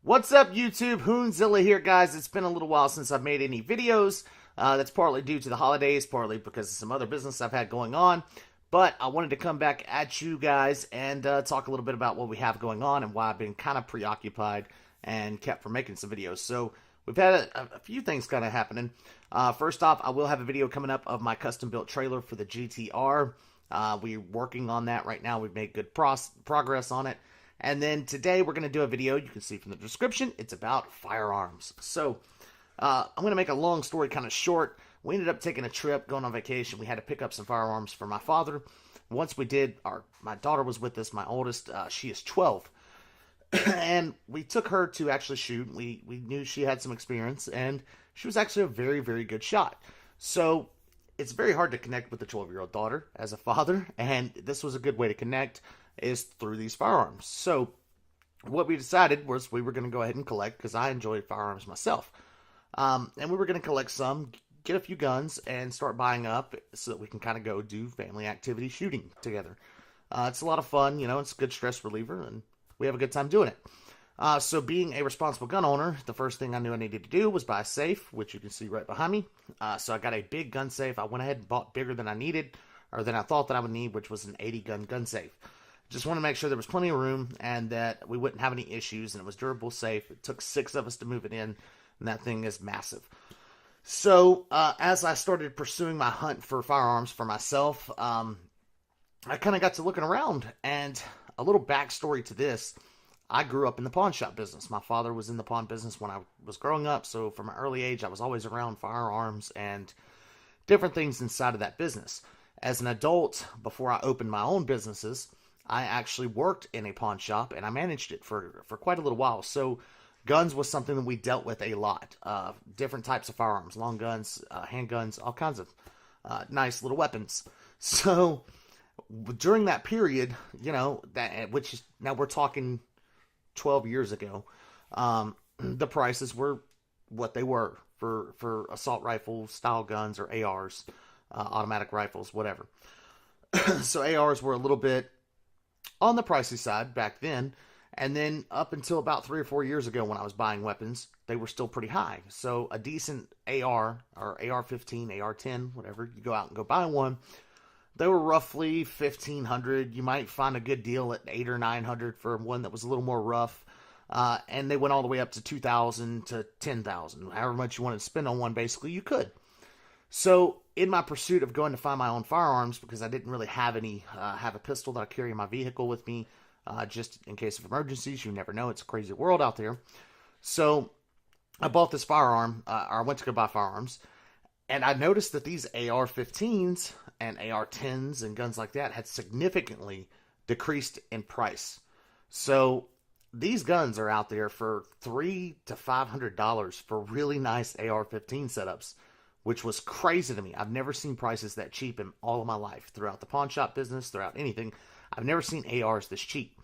What's up, YouTube? Hoonzilla here, guys. It's been a little while since I've made any videos. That's partly due to the holidays, partly because of some other business I've had going on. But I wanted to come back at you guys and talk a little bit about what we have going on and why I've been kind of preoccupied and kept from making some videos. So we've had a few things kind of happening. First off, I will have a video coming up of my custom-built trailer for the GTR. We're working on that right now. We've made good progress on it. And then today we're going to do a video, you can see from the description, it's about firearms. So, I'm going to make a long story kind of short. We ended up taking a trip, going on vacation. We had to pick up some firearms for my father. Once we did, my daughter was with us, my oldest, she is 12. And we took her to actually shoot. We knew she had some experience, and she was actually a very, very good shot. So, it's very hard to connect with a 12-year-old daughter as a father, and this was a good way to connect, is through these firearms. So what we decided was we were going to go ahead and collect, because I enjoy firearms myself. And we were going to collect some, get a few guns, and start buying up so that we can kind of go do family activity shooting together. It's a lot of fun, you know, it's a good stress reliever, and we have a good time doing it. So being a responsible gun owner, the first thing I knew I needed to do was buy a safe, which you can see right behind me. So I got a big gun safe. I went ahead and bought bigger than I needed, or than I thought that I would need, which was an 80 gun safe. Just want to make sure there was plenty of room and that we wouldn't have any issues, and it was durable, safe. It took 6 of us to move it in, and that thing is massive. So as I started pursuing my hunt for firearms for myself, I kind of got to looking around, and a little backstory to this. I grew up in the pawn shop business. My father was in the pawn business when I was growing up, so from an early age I was always around firearms and different things inside of that business. As an adult, before I opened my own businesses, I actually worked in a pawn shop, and I managed it for quite a little while. So guns was something that we dealt with a lot. Different types of firearms, long guns, handguns, all kinds of nice little weapons. So during that period, you know, which is, now we're talking 12 years ago, the prices were what they were for assault rifle style guns, or ARs, automatic rifles, whatever. So ARs were a little bit on the pricey side back then, and then up until about 3 or 4 years ago when I was buying weapons, they were still pretty high. So a decent AR, or AR-15, AR-10, whatever, you go out and go buy one, they were roughly $1,500. You might find a good deal at $800 or $900 for one that was a little more rough, and they went all the way up to $2,000 to $10,000. However much you wanted to spend on one, basically, you could. So in my pursuit of going to find my own firearms, because I didn't really have any, have a pistol that I carry in my vehicle with me, just in case of emergencies. You never know. It's a crazy world out there. So I bought this firearm, or I went to go buy firearms, and I noticed that these AR-15s and AR-10s and guns like that had significantly decreased in price. So these guns are out there for $300 to $500 for really nice AR-15 setups, which was crazy to me. I've never seen prices that cheap in all of my life. Throughout the pawn shop business, throughout anything, I've never seen ARs this cheap.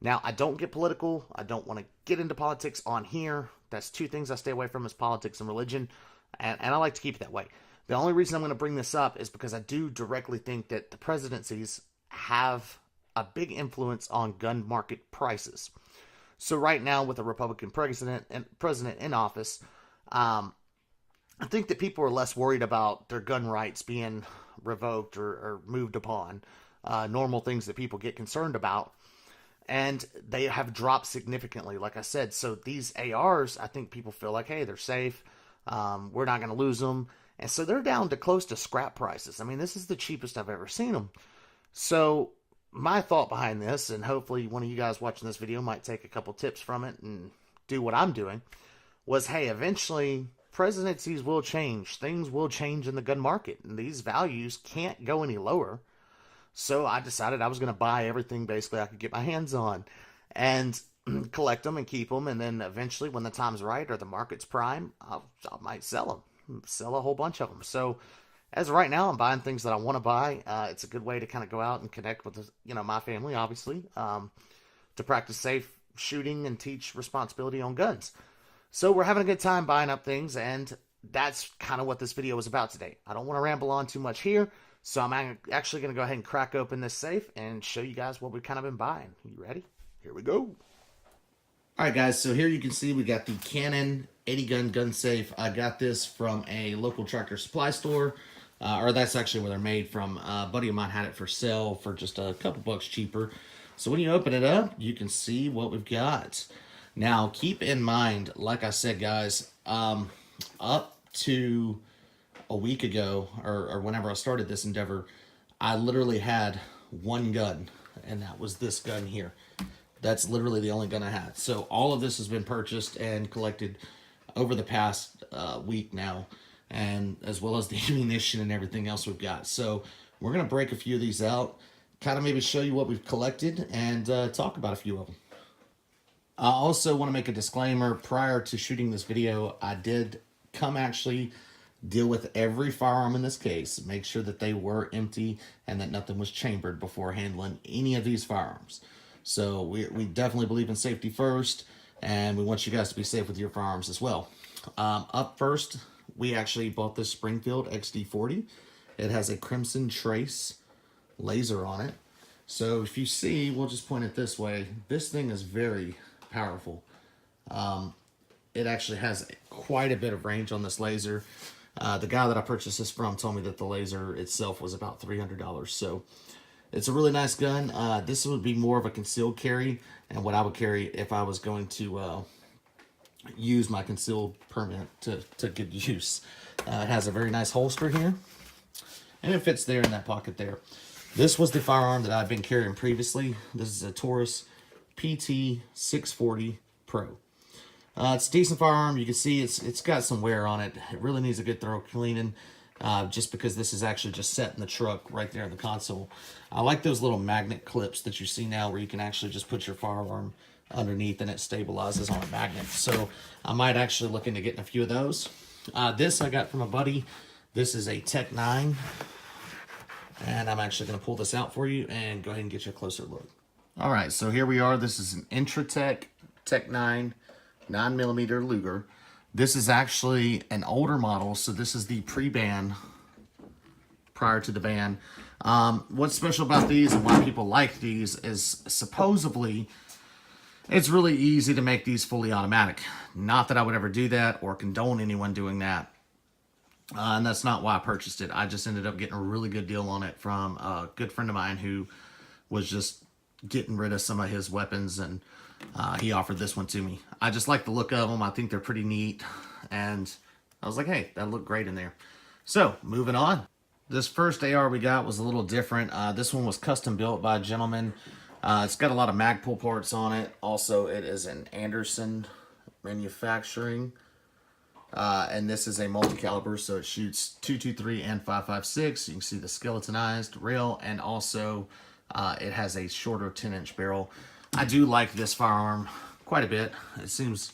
Now, I don't get political. I don't want to get into politics on here. That's 2 things I stay away from, is politics and religion, and I like to keep it that way. The only reason I'm going to bring this up is because I do directly think that the presidencies have a big influence on gun market prices. So right now, with a Republican president in office, I think that people are less worried about their gun rights being revoked or moved upon, normal things that people get concerned about, and they have dropped significantly, like I said. So these ARs, I think people feel like, hey, they're safe, we're not going to lose them, and so they're down to close to scrap prices. I mean, this is the cheapest I've ever seen them. So my thought behind this, and hopefully one of you guys watching this video might take a couple tips from it and do what I'm doing, was, hey, eventually presidencies will change. Things will change in the gun market, and these values can't go any lower. So I decided I was going to buy everything basically I could get my hands on and collect them and keep them, and then eventually when the time's right or the market's prime, I might sell them, sell a whole bunch of them. So as of right now, I'm buying things that I want to buy. It's a good way to kind of go out and connect with, my family, obviously, to practice safe shooting and teach responsibility on guns. So we're having a good time buying up things, and that's kind of what this video is about today. I don't want to ramble on too much here, so I'm actually going to go ahead and crack open this safe and show you guys what we've kind of been buying. You ready? Here we go. All right, guys, so here you can see we got the Canon 80 gun safe. I got this from a local Tractor Supply store, or that's actually where they're made from. A buddy of mine had it for sale for just a couple bucks cheaper. So when you open it up, you can see what we've got. Now, keep in mind, like I said, guys, up to a week ago, or whenever I started this endeavor, I literally had one gun, and that was this gun here. That's literally the only gun I had. So all of this has been purchased and collected over the past week now, and as well as the ammunition and everything else we've got. So we're going to break a few of these out, kind of maybe show you what we've collected, and talk about a few of them. I also want to make a disclaimer. Prior to shooting this video, I did actually deal with every firearm in this case, make sure that they were empty and that nothing was chambered before handling any of these firearms. So we definitely believe in safety first, and we want you guys to be safe with your firearms as well. Up first, we actually bought this Springfield XD40. It has a Crimson Trace laser on it. So if you see, we'll just point it this way. This thing is very powerful. It actually has quite a bit of range on this laser. The guy that I purchased this from told me that the laser itself was about $300. So it's a really nice gun. This would be more of a concealed carry, and what I would carry if I was going to use my concealed permit to good use. It has a very nice holster here, and it fits there in that pocket there. This was the firearm that I've been carrying previously. This is a Taurus PT 640 Pro. It's a decent firearm. You can see it's got some wear on it. It really needs a good thorough cleaning, just because this is actually just set in the truck right there in the console. I like those little magnet clips that you see now where you can actually just put your firearm underneath and it stabilizes on a magnet. So I might actually look into getting a few of those. This I got from a buddy. This is a Tech 9. And I'm actually going to pull this out for you and go ahead and get you a closer look. All right, so here we are. This is an Intratec Tech 9 9mm Luger. This is actually an older model, so this is the pre-ban, prior to the ban. What's special about these and why people like these is supposedly it's really easy to make these fully automatic. Not that I would ever do that or condone anyone doing that. And that's not why I purchased it. I just ended up getting a really good deal on it from a good friend of mine who was just getting rid of some of his weapons, and he offered this one to me. I just like the look of them. I think they're pretty neat, and I was like, hey, that'll look great in there. So, moving on. This first AR we got was a little different. This one was custom built by a gentleman. It's got a lot of Magpul parts on it. Also, it is an Anderson manufacturing. And this is a multi-caliber, so it shoots .223 and .556. You can see the skeletonized rail, and also it has a shorter 10-inch barrel. I do like this firearm quite a bit. It seems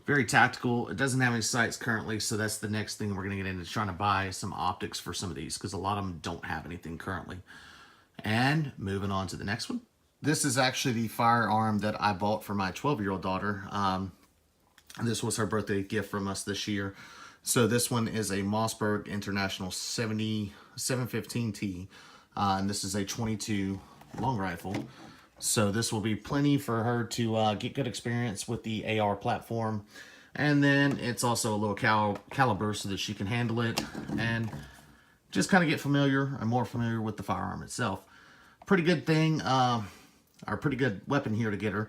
very tactical. It doesn't have any sights currently, so that's the next thing we're going to get into, trying to buy some optics for some of these, because a lot of them don't have anything currently. And moving on to the next one. This is actually the firearm that I bought for my 12-year-old daughter. This was her birthday gift from us this year. So this one is a Mossberg International 715T. And this is a 22 long rifle. So this will be plenty for her to get good experience with the AR platform. And then it's also a little caliber so that she can handle it and just kind of get familiar and more familiar with the firearm itself. Pretty good thing, or pretty good weapon here to get her.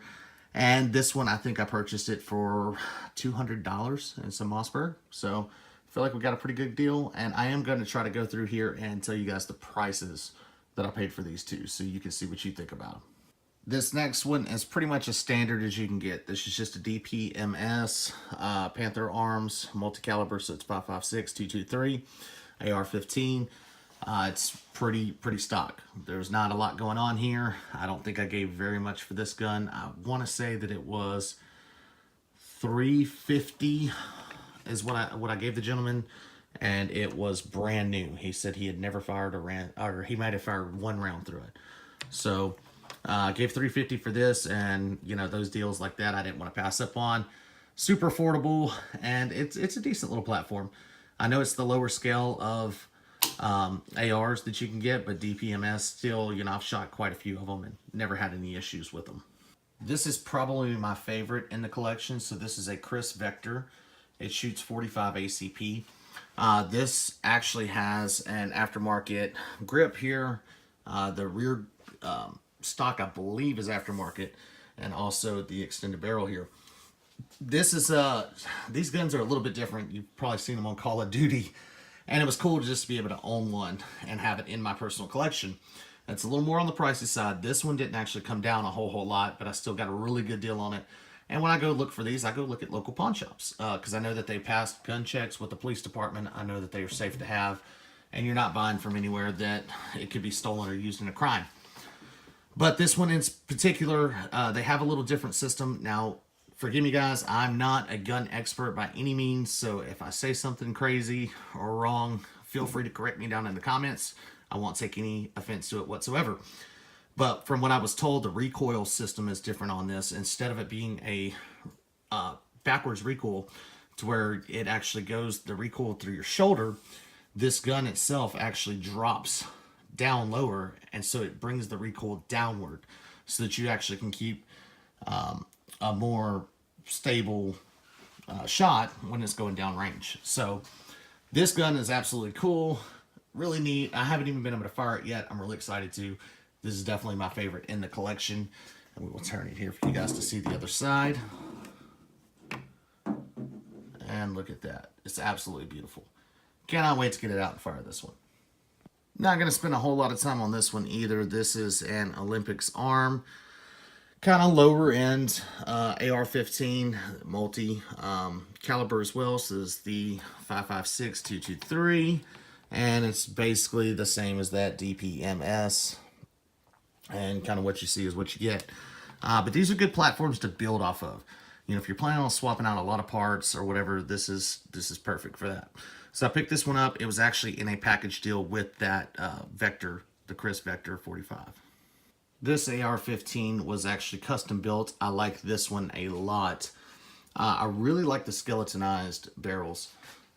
And this one, I think I purchased it for $200 in some Mossberg. So I feel like we got a pretty good deal. And I am going to try to go through here and tell you guys the prices that I paid for these two, so you can see what you think about them. This next one is pretty much as standard as you can get. This is just a DPMS, Panther Arms, multi-caliber, so it's 5.56, 223, AR-15. It's pretty stock. There's not a lot going on here. I don't think I gave very much for this gun. I want to say that it was $350 is what I gave the gentleman, and it was brand new. He said he had never fired a round, or he might have fired one round through it. So I gave $350 for this, and you know, those deals like that I didn't want to pass up on. Super affordable, and it's a decent little platform. I know it's the lower scale of ARs that you can get, but DPMS still, you know, I've shot quite a few of them and never had any issues with them. This is probably my favorite in the collection. So this is a Chris Vector. It shoots 45 ACP. This actually has an aftermarket grip here. The rear stock, I believe, is aftermarket, and also the extended barrel here. This is these guns are a little bit different. You've probably seen them on Call of Duty, and it was cool just to be able to own one and have it in my personal collection. It's a little more on the pricey side. This one didn't actually come down a whole lot, but I still got a really good deal on it. And when I go look for these, I go look at local pawn shops because I know that they passed gun checks with the police department. I know that they are safe to have, and you're not buying from anywhere that it could be stolen or used in a crime. But this one in particular, they have a little different system. Now, forgive me guys, I'm not a gun expert by any means, so if I say something crazy or wrong, feel free to correct me down in the comments. I won't take any offense to it whatsoever. But from what I was told, the recoil system is different on this. Instead of it being a backwards recoil to where it actually goes the recoil through your shoulder, this gun itself actually drops down lower, and so it brings the recoil downward so that you actually can keep a more stable shot when it's going down range. So this gun is absolutely cool, really neat. I haven't even been able to fire it yet. I'm really excited to. This is definitely my favorite in the collection. And we will turn it here for you guys to see the other side. And look at that. It's absolutely beautiful. Cannot wait to get it out and fire this one. Not going to spend a whole lot of time on this one either. This is an Olympics arm. Kind of lower end AR-15 multi caliber as well. So this is the 5.56-223. And it's basically the same as that DPMS. And kind of what you see is what you get. But these are good platforms to build off of. You know, if you're planning on swapping out a lot of parts or whatever, this is perfect for that. So I picked this one up. It was actually in a package deal with that Vector, the Chris Vector 45. This AR-15 was actually custom built. I like this one a lot. I really like the skeletonized barrels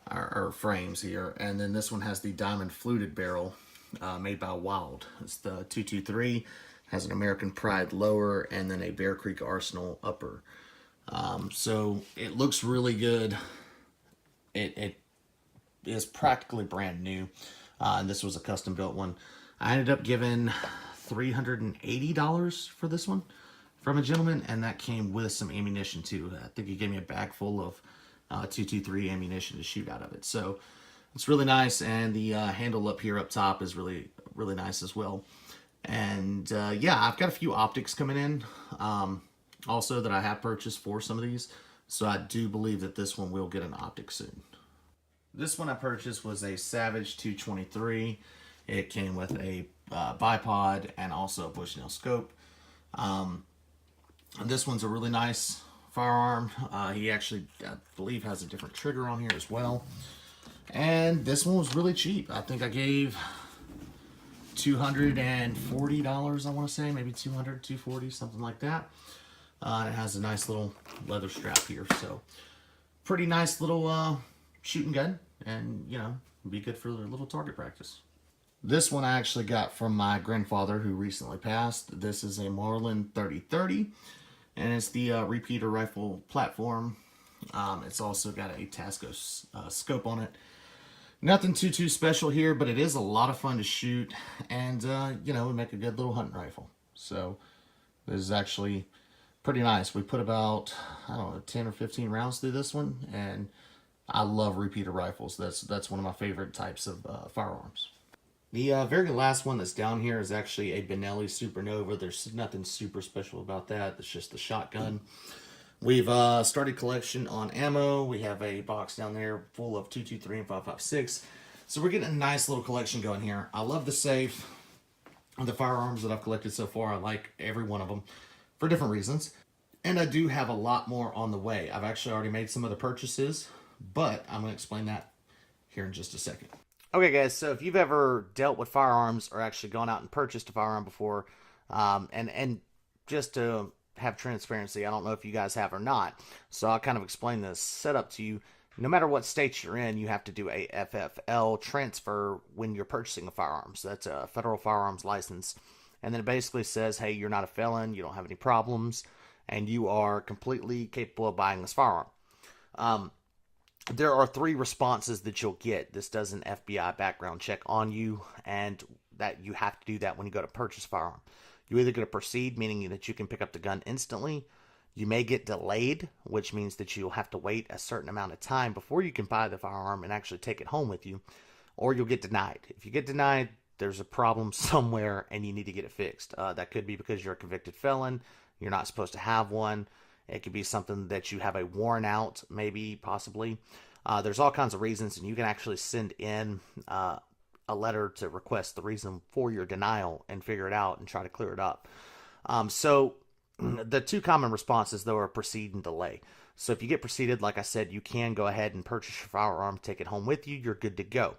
or frames here. And then this one has the diamond fluted barrel made by Wild. It's the 223, has an American Pride lower and then a Bear Creek Arsenal upper. So it looks really good. It is practically brand new. And this was a custom built one. I ended up giving $380 for this one from a gentleman, and that came with some ammunition too. I think he gave me a bag full of 223 ammunition to shoot out of it. So it's really nice, and the handle up here up top is really nice as well. And yeah, I've got a few optics coming in also that I have purchased for some of these, so I do believe that this one will get an optic soon. This one I purchased was a Savage 223. It came with a bipod and also a Bushnell scope. This one's a really nice firearm. He actually, I believe, has a different trigger on here as well. And this one was really cheap. I think I gave $240, I want to say, maybe $200, $240, something like that. And it has a nice little leather strap here, so pretty nice little shooting gun, and you know, be good for a little target practice. This one I actually got from my grandfather who recently passed. This is a Marlin 3030, and it's the repeater rifle platform. It's also got a Tasco scope on it. Nothing too special here, but it is a lot of fun to shoot, and you know, we make a good little hunting rifle. So this is actually pretty nice. We put about, I don't know, 10 or 15 rounds through this one, and I love repeater rifles. That's one of my favorite types of firearms. The very last one that's down here is actually a Benelli Supernova. There's nothing super special about that. It's just the shotgun. We've started collection on ammo. We have a box down there full of 223 and 5.56. So we're getting a nice little collection going here. I love the safe. The firearms that I've collected so far, I like every one of them for different reasons. And I do have a lot more on the way. I've actually already made some other purchases, but I'm going to explain that here in just a second. Okay, guys, so if you've ever dealt with firearms or actually gone out and purchased a firearm before, and just to have transparency, I don't know if you guys have or not, so I'll kind of explain this setup to you. No matter what state you're in, you have to do a FFL transfer when you're purchasing a firearm. So that's a federal firearms license. And then it basically says, hey, you're not a felon, you don't have any problems, and you are completely capable of buying this firearm. Um, there are 3 responses that you'll get. This does an FBI background check on you, and that you have to do that when you go to purchase a firearm. You either get to proceed, meaning that you can pick up the gun instantly. You may get delayed, which means that you'll have to wait a certain amount of time before you can buy the firearm and actually take it home with you. Or you'll get denied. If you get denied, there's a problem somewhere and you need to get it fixed. That could be because you're a convicted felon. You're not supposed to have one. It could be something that you have a warrant out, maybe, possibly. There's all kinds of reasons, and you can actually send in a letter to request the reason for your denial and figure it out and try to clear it up. So the 2 common responses, though, are proceed and delay. So if you get preceded, like I said, you can go ahead and purchase your firearm, take it home with you. You're good to go.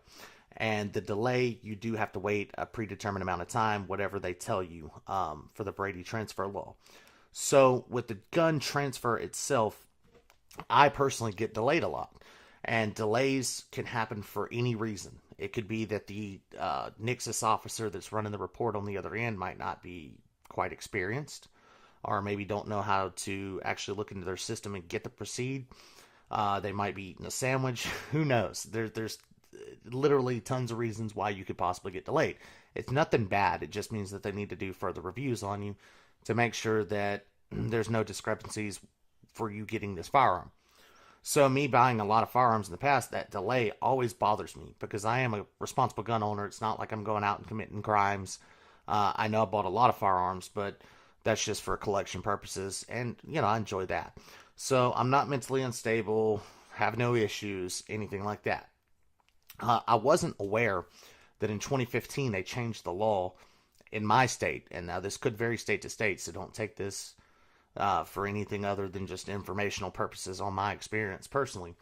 And the delay, you do have to wait a predetermined amount of time, whatever they tell you, for the Brady transfer law. So with the gun transfer itself, I personally get delayed a lot. And delays can happen for any reason. It could be that the Nixus officer that's running the report on the other end might not be quite experienced, or maybe don't know how to actually look into their system and get to proceed. They might be eating a sandwich. Who knows? There's literally tons of reasons why you could possibly get delayed. It's nothing bad. It just means that they need to do further reviews on you to make sure that there's no discrepancies for you getting this firearm. So me buying a lot of firearms in the past, that delay always bothers me because I am a responsible gun owner. It's not like I'm going out and committing crimes. I know I bought a lot of firearms, but that's just for collection purposes. And, I enjoy that. So I'm not mentally unstable, have no issues, anything like that. I wasn't aware that in 2015 they changed the law in my state. And now this could vary state to state, so don't take this for anything other than just informational purposes on my experience personally.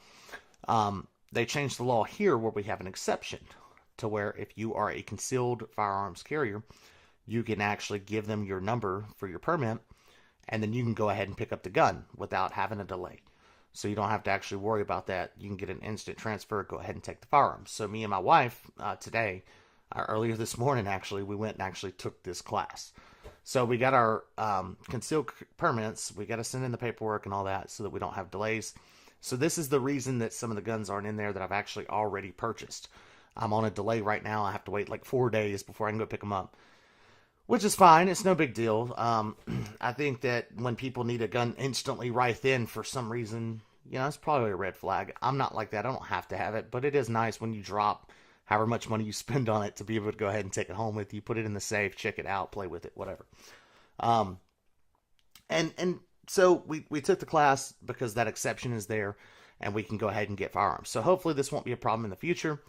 They changed the law here where we have an exception to where if you are a concealed firearms carrier, you can actually give them your number for your permit, and then you can go ahead and pick up the gun without having a delay. So you don't have to actually worry about that. You can get an instant transfer, go ahead and take the firearms. So me and my wife today, earlier this morning actually, we went and actually took this class. So we got our concealed permits. We got to send in the paperwork and all that so that we don't have delays. So this is the reason that some of the guns aren't in there that I've actually already purchased. I'm on a delay right now. I have to wait like 4 days before I can go pick them up, which is fine. It's no big deal. I think that when people need a gun instantly right then for some reason, it's probably a red flag. I'm not like that. I don't have to have it, but it is nice when you drop however much money you spend on it to be able to go ahead and take it home with you, put it in the safe, check it out, play with it, whatever. And so we took the class because that exception is there, and we can go ahead and get firearms. So hopefully this won't be a problem in the future.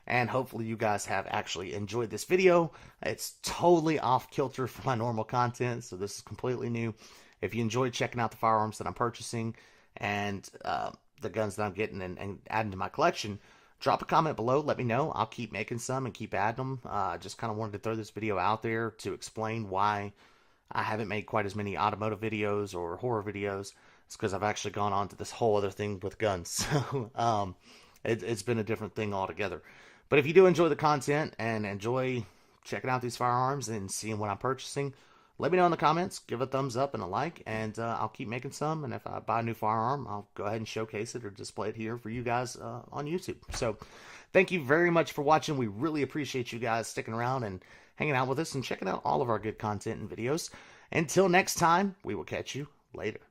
And hopefully you guys have actually enjoyed this video. It's totally off kilter from my normal content, so this is completely new. If you enjoyed checking out the firearms that I'm purchasing and the guns that I'm getting and adding to my collection, drop a comment below. Let me know. I'll keep making some and keep adding them. I just kind of wanted to throw this video out there to explain why I haven't made quite as many automotive videos or horror videos. It's because I've actually gone on to this whole other thing with guns. So it's been a different thing altogether. But if you do enjoy the content and enjoy checking out these firearms and seeing what I'm purchasing, let me know in the comments. Give a thumbs up and a like, and I'll keep making some. And if I buy a new firearm, I'll go ahead and showcase it or display it here for you guys on YouTube. So thank you very much for watching. We really appreciate you guys sticking around and hanging out with us and checking out all of our good content and videos. Until next time, we will catch you later.